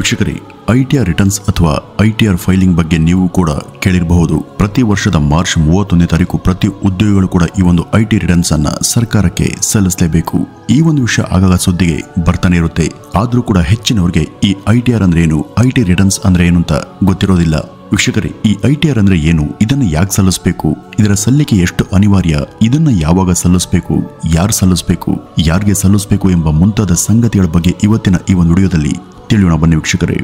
ವೀಕ್ಷಕರೇ, ITR returns ಅಥವಾ ITR filing ಬಗ್ಗೆ ನೀವು ಕೂಡ ಕೇಳಿರಬಹುದು. ಪ್ರತಿ ವರ್ಷದ ಮಾರ್ಚ್ 31ನೇ ತಾರೀಕು ಪ್ರತಿ ಉದ್ಯೋಗಿಗಳು ಕೂಡ ಈ ಒಂದು ಐಟಿ ರಿಟರ್ನ್ಸ್ ಅನ್ನ ಸರ್ಕಾರಕ್ಕೆ ಸಲ್ಲಿಸಲೇಬೇಕು. ಈ ಒಂದು ವಿಷಯ ಆಗಾಗ ಸುದ್ದಿಗೆ ಬರ್ತಾನೆ ಇರುತ್ತೆ. ಆದ್ರೂ ಕೂಡ ಹೆಚ್ಚಿನವರಿಗೆ ಈ ಐಟಿಆರ್ ಅಂದ್ರೆ ಏನು, ಐಟಿ ರಿಟರ್ನ್ಸ್ ಅಂದ್ರೆ ಏನು ಅಂತ ಗೊತ್ತಿರೋದಿಲ್ಲ. ವೀಕ್ಷಕರೇ, ಈ ಐಟಿಆರ್ ಅಂದ್ರೆ ಏನು, ಇದನ್ನು ಯಾಕೆ ಸಲ್ಲಿಸಬೇಕು, ಇದರ ಸಲ್ಲಿಕೆ ಎಷ್ಟು ಅನಿವಾರ್ಯ, ಇದನ್ನ ಯಾವಾಗ ಸಲ್ಲಿಸಬೇಕು, ಯಾರು ಸಲ್ಲಿಸಬೇಕು, ಯಾರಿಗೆ ಸಲ್ಲಿಸಬೇಕು ಎಂಬ ಮುಂತಾದ ಸಂಗತಿಗಳ ಬಗ್ಗೆ ಇವತ್ತಿನ ಈ ಒಂದು ವಿಡಿಯೋದಲ್ಲಿ ತಿಳಿಯೋಣ. ಬನ್ನಿ ವೀಕ್ಷಕರೇ.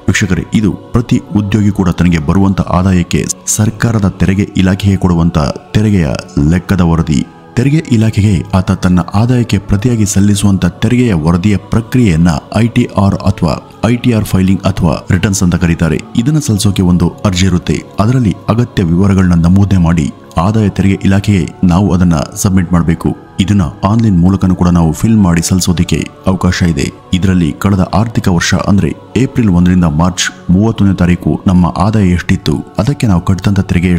ವೀಕ್ಷಕರೇ, ಇದು ಪ್ರತಿ ಉದ್ಯೋಗಿ ಕೂಡ ತನಗೆ ಬರುವಂತ ಆದಾಯಕ್ಕೆ ಸರ್ಕಾರದ ತೆರಿಗೆ ಇಲಾಖೆಗೆ ಕೊಡುವಂತ ತೆರಿಗೆಯ ಲೆಕ್ಕದ ವರದಿ. ತೆರಿಗೆ ಇಲಾಖೆಗೆ ಆತ ತನ್ನ ಆದಾಯಕ್ಕೆ ಪ್ರತಿಯಾಗಿ ಸಲ್ಲಿಸುವಂತ ತೆರಿಗೆಯ ವರದಿಯ ಪ್ರಕ್ರಿಯೆಯನ್ನ ಐಟಿಆರ್ ಅಥವಾ ಐಟಿಆರ್ ಫೈಲಿಂಗ್ ಅಥವಾ ರಿಟರ್ನ್ಸ್ ಅಂತ ಕರೀತಾರೆ. ಇದನ್ನ ಸಲ್ಲಿಸೋಕೆ ಒಂದು ಅರ್ಜಿ ಇರುತ್ತೆ. ಅದರಲ್ಲಿ ಅಗತ್ಯ ವಿವರಗಳನ್ನ ನಮೂದನೆ ಮಾಡಿ ಆದಾಯ ತೆರಿಗೆ ಇಲಾಖೆಗೆ ನಾವು ಅದನ್ನ ಸಬ್ಮಿಟ್ ಮಾಡಬೇಕು. ಇದನ್ನ ಆನ್ಲೈನ್ ಮೂಲಕನೂ ಕೂಡ ನಾವು ಫಿಲ್ ಮಾಡಿ ಸಲ್ಲಿಸೋದಕ್ಕೆ ಅವಕಾಶ ಇದೆ. ಇದರಲ್ಲಿ ಕಳೆದ ಆರ್ಥಿಕ ವರ್ಷ ಅಂದ್ರೆ ಏಪ್ರಿಲ್ 1ರಿಂದ ಮಾರ್ಚ್ 31ನೇ ತಾರೀಕು ನಮ್ಮ ಆದಾಯ ಎಷ್ಟಿತ್ತು, ಅದಕ್ಕೆ ನಾವು ಕಟ್ಟಿದಂತ ತೆರಿಗೆ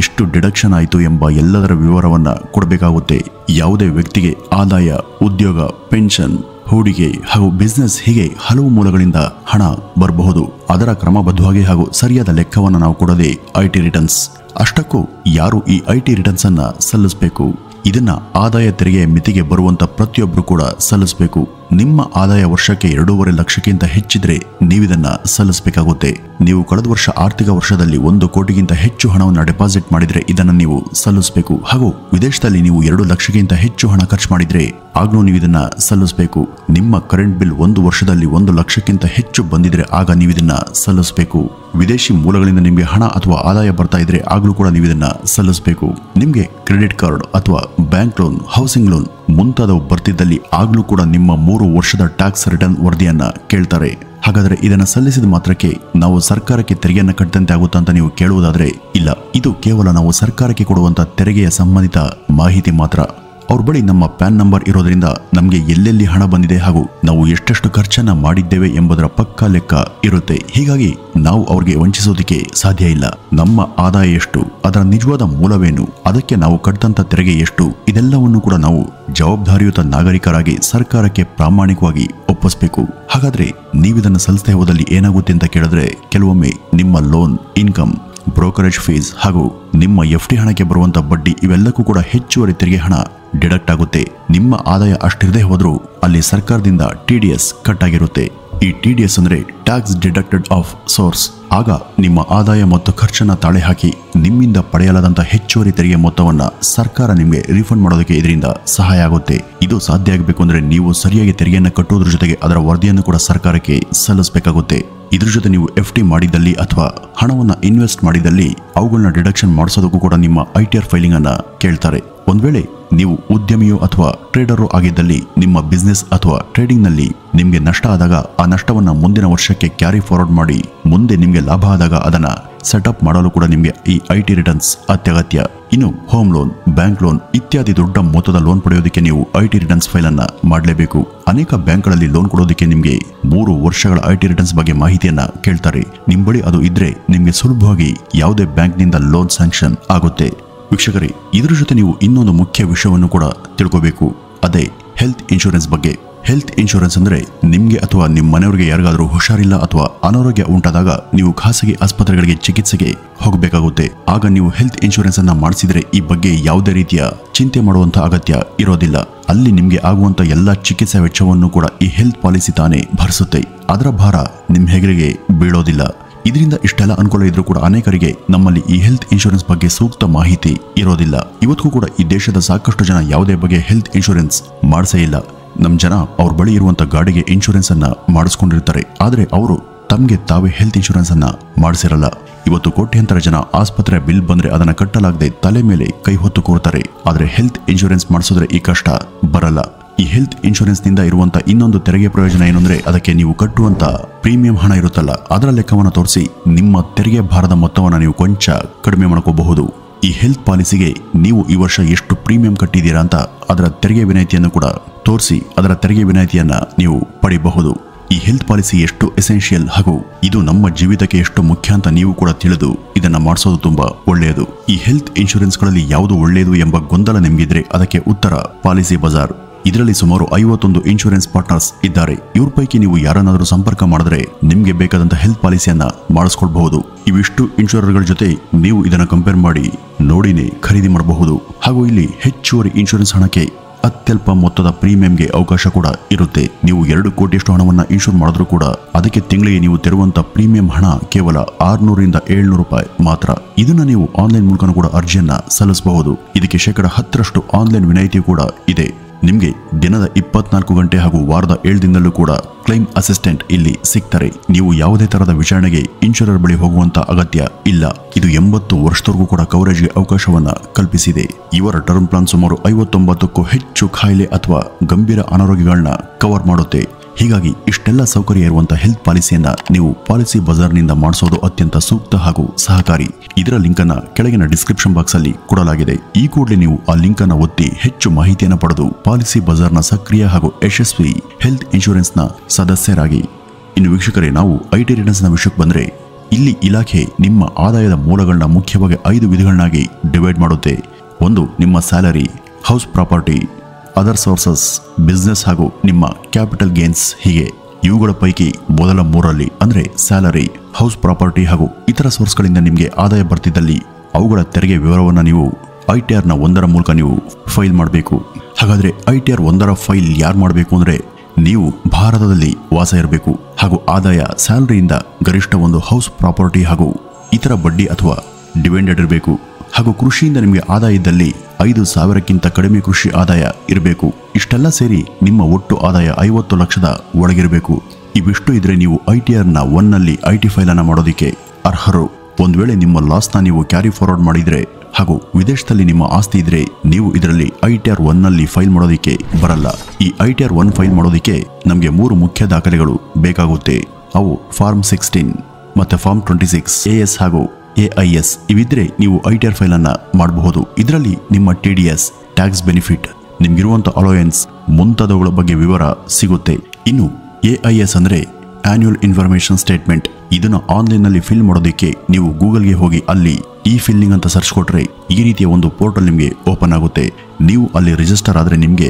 ಎಷ್ಟು ಡಿಡಕ್ಷನ್ ಆಯಿತು ಎಂಬ ಎಲ್ಲದರ ವಿವರವನ್ನ ಕೊಡಬೇಕಾಗುತ್ತೆ. ಯಾವುದೇ ವ್ಯಕ್ತಿಗೆ ಆದಾಯ, ಉದ್ಯೋಗ, ಪೆನ್ಷನ್, ಹೂಡಿಕೆ ಹಾಗೂ ಬಿಸ್ನೆಸ್ ಹೀಗೆ ಹಲವು ಮೂಲಗಳಿಂದ ಹಣ ಬರಬಹುದು. ಅದರ ಕ್ರಮಬದ್ಧವಾಗಿ ಹಾಗೂ ಸರಿಯಾದ ಲೆಕ್ಕವನ್ನು ನಾವು ಕೊಡೋದೇ ಐಟಿ ರಿಟರ್ನ್ಸ್. ಅಷ್ಟಕ್ಕೂ ಯಾರು ಈ ಐಟಿ ರಿಟರ್ನ್ಸ್ ಅನ್ನ ಸಲ್ಲಿಸಬೇಕು? ಇದನ್ನ ಆದಾಯ ತೆರಿಗೆಯ ಮಿತಿಗೆ ಬರುವಂತ ಪ್ರತಿಯೊಬ್ಬರು ಕೂಡ ಸಲ್ಲಿಸಬೇಕು. ನಿಮ್ಮ ಆದಾಯ ವರ್ಷಕ್ಕೆ 2.5 ಲಕ್ಷಕ್ಕಿಂತ ಹೆಚ್ಚಿದ್ರೆ ನೀವಿದನ್ನ ಸಲ್ಲಿಸಬೇಕಾಗುತ್ತೆ. ನೀವು ಕಳೆದ ವರ್ಷ ಆರ್ಥಿಕ ವರ್ಷದಲ್ಲಿ 1 ಕೋಟಿಗಿಂತ ಹೆಚ್ಚು ಹಣವನ್ನು ಡೆಪಾಸಿಟ್ ಮಾಡಿದ್ರೆ ಇದನ್ನ ನೀವು ಸಲ್ಲಿಸಬೇಕು. ಹಾಗೂ ವಿದೇಶದಲ್ಲಿ ನೀವು 2 ಲಕ್ಷಕ್ಕಿಂತ ಹೆಚ್ಚು ಹಣ ಖರ್ಚು ಮಾಡಿದ್ರೆ ಆಗ್ಲೂ ನೀವು ಇದನ್ನ ಸಲ್ಲಿಸಬೇಕು. ನಿಮ್ಮ ಕರೆಂಟ್ ಬಿಲ್ 1 ವರ್ಷದಲ್ಲಿ 1 ಲಕ್ಷಕ್ಕಿಂತ ಹೆಚ್ಚು ಬಂದಿದ್ರೆ ಆಗ ನೀವು ಇದನ್ನ ಸಲ್ಲಿಸಬೇಕು. ವಿದೇಶಿ ಮೂಲಗಳಿಂದ ನಿಮಗೆ ಹಣ ಅಥವಾ ಆದಾಯ ಬರ್ತಾ ಇದ್ರೆ ಆಗ್ಲೂ ಕೂಡ ನೀವು ಇದನ್ನ ಸಲ್ಲಿಸಬೇಕು. ನಿಮ್ಗೆ ಕ್ರೆಡಿಟ್ ಕಾರ್ಡ್ ಅಥವಾ ಬ್ಯಾಂಕ್ ಲೋನ್, ಹೌಸಿಂಗ್ ಲೋನ್ ಮುಂತಾದವು ಬರ್ತಿದ್ದಲ್ಲಿ ಆಗ್ಲೂ ಕೂಡ ನಿಮ್ಮ 3 ವರ್ಷದ ಟ್ಯಾಕ್ಸ್ ರಿಟರ್ನ್ ವರದಿಯನ್ನ ಕೇಳ್ತಾರೆ. ಹಾಗಾದ್ರೆ ಇದನ್ನ ಸಲ್ಲಿಸಿದ ಮಾತ್ರಕ್ಕೆ ನಾವು ಸರ್ಕಾರಕ್ಕೆ ತೆರಿಗೆಯನ್ನ ಕಟ್ಟದಂತೆ ಆಗುತ್ತಾ ಅಂತ ನೀವು ಕೇಳುವುದಾದ್ರೆ ಇಲ್ಲ, ಇದು ಕೇವಲ ನಾವು ಸರ್ಕಾರಕ್ಕೆ ಕೊಡುವಂತ ತೆರಿಗೆಯ ಸಂಬಂಧಿತ ಮಾಹಿತಿ ಮಾತ್ರ. ಅವ್ರ ಬಳಿ ನಮ್ಮ ಪ್ಯಾನ್ ನಂಬರ್ ಇರೋದ್ರಿಂದ ನಮಗೆ ಎಲ್ಲೆಲ್ಲಿ ಹಣ ಬಂದಿದೆ ಹಾಗೂ ನಾವು ಎಷ್ಟೆಷ್ಟು ಖರ್ಚನ್ನ ಮಾಡಿದ್ದೇವೆ ಎಂಬುದರ ಪಕ್ಕಾ ಲೆಕ್ಕ ಇರುತ್ತೆ. ಹೀಗಾಗಿ ನಾವು ಅವ್ರಿಗೆ ವಂಚಿಸೋದಕ್ಕೆ ಸಾಧ್ಯ ಇಲ್ಲ. ನಮ್ಮ ಆದಾಯ ಎಷ್ಟು, ಅದರ ನಿಜವಾದ ಮೂಲವೇನು, ಅದಕ್ಕೆ ನಾವು ಕಟ್ಟಂತ ತೆರಿಗೆ ಎಷ್ಟು, ಇದೆಲ್ಲವನ್ನು ಕೂಡ ನಾವು ಜವಾಬ್ದಾರಿಯುತ ನಾಗರಿಕರಾಗಿ ಸರ್ಕಾರಕ್ಕೆ ಪ್ರಾಮಾಣಿಕವಾಗಿ ಒಪ್ಪಿಸಬೇಕು. ಹಾಗಾದ್ರೆ ನೀವಿದನ್ನು ಸಲ್ಲಿಸದೆ ಹೋದಲ್ಲಿ ಏನಾಗುತ್ತೆ ಅಂತ ಕೇಳಿದ್ರೆ, ಕೆಲವೊಮ್ಮೆ ನಿಮ್ಮ ಲೋನ್, ಇನ್ಕಮ್, ಬ್ರೋಕರೇಜ್ ಫೀಸ್ ಹಾಗೂ ನಿಮ್ಮ ಎಫ್ಡಿ ಹಣಕ್ಕೆ ಬರುವಂತ ಬಡ್ಡಿ ಇವೆಲ್ಲಕ್ಕೂ ಕೂಡ ಹೆಚ್ಚುವರಿ ತೆರಿಗೆ ಹಣ ಡಿಡಕ್ಟ್ ಆಗುತ್ತೆ. ನಿಮ್ಮ ಆದಾಯ ಅಷ್ಟಿರದೆ ಹೋದ್ರೂ ಅಲ್ಲಿ ಸರ್ಕಾರದಿಂದ TDS ಕಟ್ ಆಗಿರುತ್ತೆ. ಈ TDS ಅಂದ್ರೆ ಟ್ಯಾಕ್ಸ್ ಡಿಡಕ್ಟೆಡ್ ಆಫ್ ಸೋರ್ಸ್. ಆಗ ನಿಮ್ಮ ಆದಾಯ ಮತ್ತು ಖರ್ಚನ್ನ ತಾಳೆ ಹಾಕಿ ನಿಮ್ಮಿಂದ ಪಡೆಯಲಾದಂತ ಹೆಚ್ಚುವರಿ ತೆರಿಗೆ ಮೊತ್ತವನ್ನ ಸರ್ಕಾರ ನಿಮಗೆ ರೀಫಂಡ್ ಮಾಡೋದಕ್ಕೆ ಇದರಿಂದ ಸಹಾಯ ಆಗುತ್ತೆ. ಇದು ಸಾಧ್ಯ ಆಗಬೇಕು ಅಂದ್ರೆ ನೀವು ಸರಿಯಾಗಿ ತೆರಿಗೆಯನ್ನ ಕಟ್ಟುವುದರ ಜೊತೆಗೆ ಅದರ ವರದಿಯನ್ನು ಕೂಡ ಸರ್ಕಾರಕ್ಕೆ ಸಲ್ಲಿಸಬೇಕಾಗುತ್ತೆ. ಇದ್ರ ಜೊತೆ ನೀವು FD ಮಾಡಿದಲ್ಲಿ ಅಥವಾ ಹಣವನ್ನ ಇನ್ವೆಸ್ಟ್ ಮಾಡಿದಲ್ಲಿ ಅವುಗಳನ್ನ ಡಿಡಕ್ಷನ್ ಮಾಡಿಸೋದಕ್ಕೂ ಕೂಡ ನಿಮ್ಮ ಐಟಿಆರ್ ಫೈಲಿಂಗ್ ಅನ್ನ ಕೇಳ್ತಾರೆ. ಒಂದ್ ವೇಳೆ ನೀವು ಉದ್ಯಮಿಯೋ ಅಥವಾ ಟ್ರೇಡರೋ ಆಗಿದ್ದಲ್ಲಿ ನಿಮ್ಮ ಬಿಸ್ನೆಸ್ ಅಥವಾ ಟ್ರೇಡಿಂಗ್ ನಲ್ಲಿ ನಿಮ್ಗೆ ನಷ್ಟ ಆದಾಗ ಆ ನಷ್ಟವನ್ನ ಮುಂದಿನ ವರ್ಷಕ್ಕೆ ಕ್ಯಾರಿ ಫಾರ್ವರ್ಡ್ ಮಾಡಿ ಮುಂದೆ ನಿಮ್ಗೆ ಲಾಭ ಆದಾಗ ಅದನ್ನ ಸೆಟಪ್ ಮಾಡಲು ಕೂಡ ನಿಮ್ಗೆ ಈ ಐಟಿ ರಿಟರ್ನ್ಸ್ ಅತ್ಯಗತ್ಯ. ಇನ್ನು ಹೋಮ್ ಲೋನ್, ಬ್ಯಾಂಕ್ ಲೋನ್ ಇತ್ಯಾದಿ ದೊಡ್ಡ ಮೊತ್ತದ ಲೋನ್ ಪಡೆಯೋದಕ್ಕೆ ನೀವು ಐಟಿ ರಿಟರ್ನ್ಸ್ ಫೈಲ್ ಅನ್ನ ಮಾಡಲೇಬೇಕು. ಅನೇಕ ಬ್ಯಾಂಕ್ಗಳಲ್ಲಿ ಲೋನ್ ಕೊಡೋದಕ್ಕೆ ನಿಮ್ಗೆ 3 ವರ್ಷಗಳ ಐಟಿ ರಿಟರ್ನ್ಸ್ ಬಗ್ಗೆ ಮಾಹಿತಿಯನ್ನ ಕೇಳ್ತಾರೆ. ನಿಮ್ ಬಳಿ ಅದು ಇದ್ರೆ ನಿಮ್ಗೆ ಸುಲಭವಾಗಿ ಯಾವುದೇ ಬ್ಯಾಂಕ್ನಿಂದ ಲೋನ್ ಸ್ಯಾಂಕ್ಷನ್ ಆಗುತ್ತೆ. ವೀಕ್ಷಕರೇ, ಇದ್ರ ಜೊತೆ ನೀವು ಇನ್ನೊಂದು ಮುಖ್ಯ ವಿಷಯವನ್ನು ಕೂಡ ತಿಳ್ಕೋಬೇಕು. ಅದೇ ಹೆಲ್ತ್ ಇನ್ಶೂರೆನ್ಸ್ ಬಗ್ಗೆ. ಹೆಲ್ತ್ ಇನ್ಶೂರೆನ್ಸ್ ಅಂದ್ರೆ ನಿಮ್ಗೆ ಅಥವಾ ನಿಮ್ಮ ಮನೆಯವರಿಗೆ ಯಾರಿಗಾದ್ರೂ ಹುಷಾರಿಲ್ಲ ಅಥವಾ ಅನಾರೋಗ್ಯ ಉಂಟಾದಾಗ ನೀವು ಖಾಸಗಿ ಆಸ್ಪತ್ರೆಗಳಿಗೆ ಚಿಕಿತ್ಸೆಗೆ ಹೋಗಬೇಕಾಗುತ್ತೆ. ಆಗ ನೀವು ಹೆಲ್ತ್ ಇನ್ಶೂರೆನ್ಸ್ ಅನ್ನ ಮಾಡಿಸಿದ್ರೆ ಈ ಬಗ್ಗೆ ಯಾವುದೇ ರೀತಿಯ ಚಿಂತೆ ಮಾಡುವಂತ ಅಗತ್ಯ ಇರೋದಿಲ್ಲ. ಅಲ್ಲಿ ನಿಮ್ಗೆ ಆಗುವಂತ ಎಲ್ಲಾ ಚಿಕಿತ್ಸಾ ವೆಚ್ಚವನ್ನು ಕೂಡ ಈ ಹೆಲ್ತ್ ಪಾಲಿಸಿ ತಾನೇ ಭರಿಸುತ್ತೆ. ಅದರ ಭಾರ ನಿಮ್ ಹೆಗಲಿಗೆ ಬೀಳೋದಿಲ್ಲ. ಇದರಿಂದ ಇಷ್ಟೆಲ್ಲ ಅನುಕೂಲ ಇದ್ರೂ ಕೂಡ ಅನೇಕರಿಗೆ ನಮ್ಮಲ್ಲಿ ಈ ಹೆಲ್ತ್ ಇನ್ಶೂರೆನ್ಸ್ ಬಗ್ಗೆ ಸೂಕ್ತ ಮಾಹಿತಿ ಇರೋದಿಲ್ಲ. ಇವತ್ತಿಗೂ ಕೂಡ ಈ ದೇಶದ ಸಾಕಷ್ಟು ಜನ ಯಾವುದೇ ಬಗ್ಗೆ ಹೆಲ್ತ್ ಇನ್ಶೂರೆನ್ಸ್ ಮಾಡಿಸೇ ಇಲ್ಲ. ನಮ್ ಜನ ಅವ್ರ ಬಳಿ ಇರುವಂತ ಗಾಡಿಗೆ ಇನ್ಶೂರೆನ್ಸ್ ಅನ್ನ ಮಾಡಿಸ್ಕೊಂಡಿರ್ತಾರೆ, ಆದ್ರೆ ಅವರು ತಮ್ಗೆ ತಾವೇ ಹೆಲ್ತ್ ಇನ್ಶೂರೆನ್ಸ್ ಅನ್ನ ಮಾಡಿಸಿರಲ್ಲ. ಇವತ್ತು ಕೋಟ್ಯಾಂತರ ಜನ ಆಸ್ಪತ್ರೆ ಬಿಲ್ ಬಂದ್ರೆ ಅದನ್ನ ಕಟ್ಟಲಾಗದೆ ತಲೆ ಮೇಲೆ ಕೈ ಹೊತ್ತು ಕೂರ್ತಾರೆ. ಆದ್ರೆ ಹೆಲ್ತ್ ಇನ್ಶೂರೆನ್ಸ್ ಮಾಡಿಸಿದ್ರೆ ಈ ಕಷ್ಟ ಬರಲ್ಲ. ಈ ಹೆಲ್ತ್ ಇನ್ಶೂರೆನ್ಸ್ ನಿಂದ ಇರುವಂತ ಇನ್ನೊಂದು ತೆರಿಗೆ ಪ್ರಯೋಜನ ಏನಂದ್ರೆ ಅದಕ್ಕೆ ನೀವು ಕಟ್ಟುವಂತ ಪ್ರೀಮಿಯಂ ಹಣ ಇರುತ್ತಲ್ಲ, ಅದರ ಲೆಕ್ಕವನ್ನು ತೋರಿಸಿ ನಿಮ್ಮ ತೆರಿಗೆ ಭಾರದ ಮೊತ್ತವನ್ನ ನೀವು ಕೊಂಚ ಕಡಿಮೆ ಮಾಡ್ಕೋಬಹುದು. ಈ ಹೆಲ್ತ್ ಪಾಲಿಸಿಗೆ ನೀವು ಈ ವರ್ಷ ಎಷ್ಟು ಪ್ರೀಮಿಯಂ ಕಟ್ಟಿದ್ದೀರಾ ಅಂತ ಅದರ ತೆರಿಗೆ ವಿನಾಯಿತಿಯನ್ನು ಕೂಡ ತೋರಿಸಿ ಅದರ ತೆರಿಗೆ ವಿನಾಯಿತಿಯನ್ನ ನೀವು ಪಡೆಯಬಹುದು. ಈ ಹೆಲ್ತ್ ಪಾಲಿಸಿ ಎಷ್ಟು ಎಸೆನ್ಷಿಯಲ್ ಹಾಗೂ ಇದು ನಮ್ಮ ಜೀವಿತಕ್ಕೆ ಎಷ್ಟು ಮುಖ್ಯ ಅಂತ ನೀವು ಕೂಡ ತಿಳಿದು ಇದನ್ನ ಮಾಡಿಸೋದು ತುಂಬಾ ಒಳ್ಳೆಯದು. ಈ ಹೆಲ್ತ್ ಇನ್ಶೂರೆನ್ಸ್ಗಳಲ್ಲಿ ಯಾವುದು ಒಳ್ಳೆಯದು ಎಂಬ ಗೊಂದಲ ನಿಮಗಿದ್ರೆ ಅದಕ್ಕೆ ಉತ್ತರ ಪಾಲಿಸಿ ಬಜಾರ್. ಇದರಲ್ಲಿ ಸುಮಾರು 51 ಇನ್ಶೂರೆನ್ಸ್ ಪಾರ್ಟ್ನರ್ಸ್ ಇದ್ದಾರೆ. ಇವ್ರ ಪೈಕಿ ನೀವು ಯಾರನ್ನಾದರೂ ಸಂಪರ್ಕ ಮಾಡಿದ್ರೆ ನಿಮಗೆ ಬೇಕಾದಂತ ಹೆಲ್ತ್ ಪಾಲಿಸಿಯನ್ನ ಮಾಡಿಸ್ಕೊಳ್ಬಹುದು. ಇವಿಷ್ಟು ಇನ್ಶೂರರ್ಗಳ ಜೊತೆ ನೀವು ಇದನ್ನ ಕಂಪೇರ್ ಮಾಡಿ ನೋಡಿನೇ ಖರೀದಿ ಮಾಡಬಹುದು. ಹಾಗೂ ಇಲ್ಲಿ ಹೆಚ್ಚುವರಿ ಇನ್ಶೂರೆನ್ಸ್ ಹಣಕ್ಕೆ ಅತ್ಯಲ್ಪ ಮೊತ್ತದ ಪ್ರೀಮಿಯಂಗೆ ಅವಕಾಶ ಕೂಡ ಇರುತ್ತೆ. ನೀವು 2 ಕೋಟಿಯಷ್ಟು ಹಣವನ್ನ ಇನ್ಶೂರ್ ಮಾಡಿದ್ರೂ ಕೂಡ ಅದಕ್ಕೆ ತಿಂಗಳಿಗೆ ನೀವು ತೆರುವಂತ ಪ್ರೀಮಿಯಂ ಹಣ ಕೇವಲ 600 ರಿಂದ 700 ರೂಪಾಯಿ ಮಾತ್ರ. ಇದನ್ನ ನೀವು ಆನ್ಲೈನ್ ಮೂಲಕ ಕೂಡ ಅರ್ಜಿಯನ್ನ ಸಲ್ಲಿಸಬಹುದು. ಇದಕ್ಕೆ 10% ಆನ್ಲೈನ್ ವಿನಾಯಿತಿ ಕೂಡ ಇದೆ. ನಿಮಗೆ ದಿನದ 24 ಗಂಟೆ ಹಾಗೂ ವಾರದ 7 ದಿನದಲ್ಲೂ ಕೂಡ ಕ್ಲೈಮ್ ಅಸಿಸ್ಟೆಂಟ್ ಇಲ್ಲಿ ಸಿಗ್ತಾರೆ. ನೀವು ಯಾವುದೇ ತರಹದ ವಿಚಾರಣೆಗೆ ಇನ್ಶೂರರ್ ಬಳಿ ಹೋಗುವಂತ ಅಗತ್ಯ ಇಲ್ಲ. ಇದು 80 ವರ್ಷದವರೆಗೂ ಕೂಡ ಕವರೇಜ್ಗೆ ಅವಕಾಶವನ್ನ ಕಲ್ಪಿಸಿದೆ. ಇವರ ಟರ್ಮ್ ಪ್ಲಾನ್ ಸುಮಾರು 59ಕ್ಕೂ ಹೆಚ್ಚು ಕಾಯಿಲೆ ಅಥವಾ ಗಂಭೀರ ಅನಾರೋಗ್ಯಗಳನ್ನ ಕವರ್ ಮಾಡುತ್ತೆ. ಹೀಗಾಗಿ ಇಷ್ಟೆಲ್ಲ ಸೌಕರ್ಯ ಇರುವಂತಹ ಹೆಲ್ತ್ ಪಾಲಿಸಿಯನ್ನ ನೀವು ಪಾಲಿಸಿ ಬಜಾರ್ನಿಂದ ಮಾಡಿಸೋದು ಅತ್ಯಂತ ಸೂಕ್ತ ಹಾಗೂ ಸಹಕಾರಿ. ಇದರ ಲಿಂಕ್ ಅನ್ನ ಕೆಳಗಿನ ಡಿಸ್ಕ್ರಿಪ್ಷನ್ ಬಾಕ್ಸ್ ಅಲ್ಲಿ ಕೊಡಲಾಗಿದೆ. ಈ ಕೂಡಲೇ ನೀವು ಆ ಲಿಂಕ್ ಅನ್ನು ಒತ್ತಿ ಹೆಚ್ಚು ಮಾಹಿತಿಯನ್ನು ಪಡೆದು ಪಾಲಿಸಿ ಬಜಾರ್ನ ಸಕ್ರಿಯ ಹಾಗೂ ಯಶಸ್ವಿ ಹೆಲ್ತ್ ಇನ್ಶೂರೆನ್ಸ್ ನ ಸದಸ್ಯರಾಗಿ. ಇನ್ನು ವೀಕ್ಷಕರೇ, ನಾವು ಐಟಿ ರಿಟರ್ನ್ಸ್ ನ ವಿಷಯಕ್ಕೆ ಬಂದ್ರೆ ಇಲ್ಲಿ ಇಲಾಖೆ ನಿಮ್ಮ ಆದಾಯದ ಮೂಲಗಳನ್ನ ಮುಖ್ಯವಾಗಿ 5 ವಿಧಗಳನ್ನಾಗಿ ಡಿವೈಡ್ ಮಾಡುತ್ತೆ. 1. ನಿಮ್ಮ salary, house property, other sources, business ಹಾಗೂ ನಿಮ್ಮ ಕ್ಯಾಪಿಟಲ್ ಗೇನ್ಸ್. ಹೀಗೆ ಇವುಗಳ ಪೈಕಿ ಮೊದಲ 3ರಲ್ಲಿ ಅಂದ್ರೆ ಸ್ಯಾಲರಿ, ಹೌಸ್ ಪ್ರಾಪರ್ಟಿ ಹಾಗೂ ಇತರ ಸೋರ್ಸ್ಗಳಿಂದ ನಿಮಗೆ ಆದಾಯ ಬರ್ತಿದ್ದಲ್ಲಿ ಅವುಗಳ ತೆರಿಗೆ ವಿವರವನ್ನು ನೀವು ITR ನ 1ರ ಮೂಲಕ ನೀವು ಫೈಲ್ ಮಾಡಬೇಕು. ಹಾಗಾದ್ರೆ ITR 1ರ ಫೈಲ್ ಯಾರು ಮಾಡಬೇಕು ಅಂದ್ರೆ ನೀವು ಭಾರತದಲ್ಲಿ ವಾಸ ಇರಬೇಕು ಹಾಗೂ ಆದಾಯ ಸ್ಯಾಲರಿಯಿಂದ ಗರಿಷ್ಠ 1 ಹೌಸ್ ಪ್ರಾಪರ್ಟಿ ಹಾಗೂ ಇತರ ಬಡ್ಡಿ ಅಥವಾ ಡಿವಿಡೆಂಡ್ ಇರಬೇಕು. ಹಾಗೂ ಕೃಷಿಯಿಂದ ನಿಮಗೆ ಆದಾಯ ಇದ್ದಲ್ಲಿ 5,000ಕ್ಕಿಂತ ಕಡಿಮೆ ಕೃಷಿ ಆದಾಯ ಇರಬೇಕು. ಇಷ್ಟೆಲ್ಲ ಸೇರಿ ನಿಮ್ಮ ಒಟ್ಟು ಆದಾಯ 50 ಲಕ್ಷದ ಒಳಗಿರಬೇಕು. ಇವಿಷ್ಟು ಇದ್ರೆ ನೀವು ITR ನ 1ನಲ್ಲಿ IT ಫೈಲ್ ಅನ್ನ ಮಾಡೋದಕ್ಕೆ ಅರ್ಹರು. ಒಂದ್ ವೇಳೆ ನಿಮ್ಮ ಲಾಸ್ನ ನೀವು ಕ್ಯಾರಿ ಫಾರ್ವರ್ಡ್ ಮಾಡಿದ್ರೆ ಹಾಗೂ ವಿದೇಶದಲ್ಲಿ ನಿಮ್ಮ ಆಸ್ತಿ ಇದ್ರೆ ನೀವು ಇದರಲ್ಲಿ ITR 1ನಲ್ಲಿ ಫೈಲ್ ಮಾಡೋದಕ್ಕೆ ಬರಲ್ಲ. ಈ ITR 1 ಫೈಲ್ ಮಾಡೋದಕ್ಕೆ ನಮಗೆ 3 ಮುಖ್ಯ ದಾಖಲೆಗಳು ಬೇಕಾಗುತ್ತೆ. ಅವು ಫಾರ್ಮ್ 16 ಮತ್ತೆ ಫಾರ್ಮ್ 26 AS ಹಾಗೂ AIS. ಇವಿದ್ರೆ ನೀವು ITR ಫೈಲ್ ಅನ್ನ ಮಾಡಬಹುದು. ಇದರಲ್ಲಿ ನಿಮ್ಮ TDS, ಟ್ಯಾಕ್ಸ್ ಬೆನಿಫಿಟ್, ನಿಮ್ಗಿರುವಂತ ಅಲೋಯನ್ಸ್ ಮುಂತಾದವುಗಳ ಬಗ್ಗೆ ವಿವರ ಸಿಗುತ್ತೆ. ಇನ್ನು AIS ಅಂದ್ರೆ ಆನ್ಯುವಲ್ ಇನ್ಫಾರ್ಮೇಶನ್ ಸ್ಟೇಟ್ಮೆಂಟ್. ಇದನ್ನ ಆನ್ಲೈನ್ ನಲ್ಲಿ ಫಿಲ್ ಮಾಡೋದಕ್ಕೆ ನೀವು ಗೂಗಲ್ಗೆ ಹೋಗಿ ಅಲ್ಲಿ ಈ ಫಿಲ್ಲಿಂಗ್ ಅಂತ ಸರ್ಚ್ ಕೊಟ್ರೆ ಈ ರೀತಿಯ ಒಂದು ಪೋರ್ಟಲ್ ನಿಮಗೆ ಓಪನ್ ಆಗುತ್ತೆ. ನೀವು ಅಲ್ಲಿ ರಿಜಿಸ್ಟರ್ ಆದ್ರೆ ನಿಮಗೆ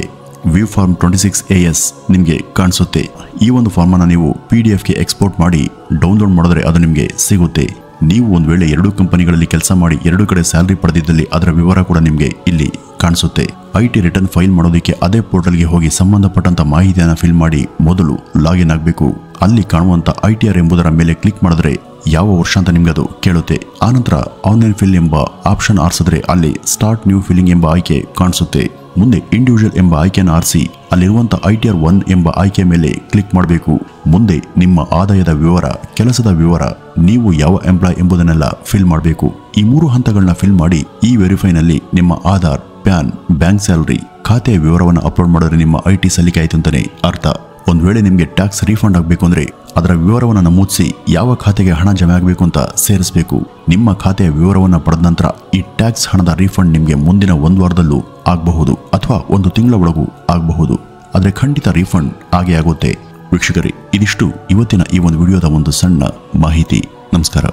ವ್ಯೂ ಫಾರ್ಮ್ 26 AS ನಿಮಗೆ ಕಾಣಿಸುತ್ತೆ. ಈ ಒಂದು ಫಾರ್ಮ್ ಅನ್ನ ನೀವು PDF-ಗೆ ಎಕ್ಸ್ಪೋರ್ಟ್ ಮಾಡಿ ಡೌನ್ಲೋಡ್ ಮಾಡಿದ್ರೆ ಅದು ನಿಮಗೆ ಸಿಗುತ್ತೆ. ನೀವು ಒಂದು ವೇಳೆ 2 ಕಂಪನಿಗಳಲ್ಲಿ ಕೆಲಸ ಮಾಡಿ 2 ಕಡೆ ಸ್ಯಾಲರಿ ಪಡೆದಿದ್ದಲ್ಲಿ ಅದರ ವಿವರ ಕೂಡ ನಿಮಗೆ ಇಲ್ಲಿ ಕಾಣಿಸುತ್ತೆ. IT ರಿಟರ್ನ್ ಫೈಲ್ ಮಾಡೋದಕ್ಕೆ ಅದೇ ಪೋರ್ಟಲ್ಗೆ ಹೋಗಿ ಸಂಬಂಧಪಟ್ಟಂತ ಮಾಹಿತಿಯನ್ನು ಫಿಲ್ ಮಾಡಿ ಮೊದಲು ಲಾಗಿನ್ ಆಗಬೇಕು. ಅಲ್ಲಿ ಕಾಣುವಂತ ITR ಎಂಬುದರ ಮೇಲೆ ಕ್ಲಿಕ್ ಮಾಡಿದ್ರೆ ಯಾವ ವರ್ಷ ಅಂತ ನಿಮ್ಗೆ ಅದು ಕೇಳುತ್ತೆ. ಆನಂತರ ಆನ್ಲೈನ್ ಫಿಲ್ ಎಂಬ ಆಪ್ಷನ್ ಆರಿಸಿದ್ರೆ ಅಲ್ಲಿ ಸ್ಟಾರ್ಟ್ ನ್ಯೂ ಫಿಲ್ಲಿಂಗ್ ಎಂಬ ಆಯ್ಕೆ ಕಾಣಿಸುತ್ತೆ. ಮುಂದೆ ಇಂಡಿವಿಜುವಲ್ ಎಂಬ ಆಯ್ಕೆಯನ್ನು ಆರಿಸಿ ಅಲ್ಲಿರುವಂತ ITR 1 ಎಂಬ ಆಯ್ಕೆ ಮೇಲೆ ಕ್ಲಿಕ್ ಮಾಡಬೇಕು. ಮುಂದೆ ನಿಮ್ಮ ಆದಾಯದ ವಿವರ, ಕೆಲಸದ ವಿವರ, ನೀವು ಯಾವ ಎಂಪ್ಲಾಯ್ ಎಂಬುದನ್ನೆಲ್ಲ ಫಿಲ್ ಮಾಡಬೇಕು. ಈ 3 ಹಂತಗಳನ್ನ ಫಿಲ್ ಮಾಡಿ ಈ ವೆರಿಫೈನಲ್ಲಿ ನಿಮ್ಮ ಆಧಾರ್, ಪ್ಯಾನ್, ಬ್ಯಾಂಕ್ ಸ್ಯಾಲರಿ, ಖಾತೆಯ ವಿವರವನ್ನು ಅಪ್ಲೋಡ್ ಮಾಡಿದ್ರೆ ನಿಮ್ಮ IT ಸಲ್ಲಿಕೆ ಆಯ್ತು ಅಂತಾನೆ ಅರ್ಥ. ಒಂದ್ ವೇಳೆ ನಿಮಗೆ ಟ್ಯಾಕ್ಸ್ ರೀಫಂಡ್ ಆಗಬೇಕು ಅಂದ್ರೆ ಅದರ ವಿವರವನ್ನು ನಮೂದಿಸಿ ಯಾವ ಖಾತೆಗೆ ಹಣ ಜಮೆ ಆಗಬೇಕು ಅಂತ ಸೇರಿಸಬೇಕು. ನಿಮ್ಮ ಖಾತೆಯ ವಿವರವನ್ನು ಪಡೆದ ನಂತರ ಈ ಟ್ಯಾಕ್ಸ್ ಹಣದ ರೀಫಂಡ್ ನಿಮಗೆ ಮುಂದಿನ 1 ವಾರದಲ್ಲೂ ಆಗಬಹುದು ಅಥವಾ 1 ತಿಂಗಳ ಒಳಗೂ ಆಗಬಹುದು. ಆದ್ರೆ ಖಂಡಿತ ರೀಫಂಡ್ ಆಗೇ ಆಗುತ್ತೆ. ವೀಕ್ಷಕರೇ, ಇದಿಷ್ಟು ಇವತ್ತಿನ ಈ ಒಂದು ವಿಡಿಯೋದ ಒಂದು ಸಣ್ಣ ಮಾಹಿತಿ. ನಮಸ್ಕಾರ.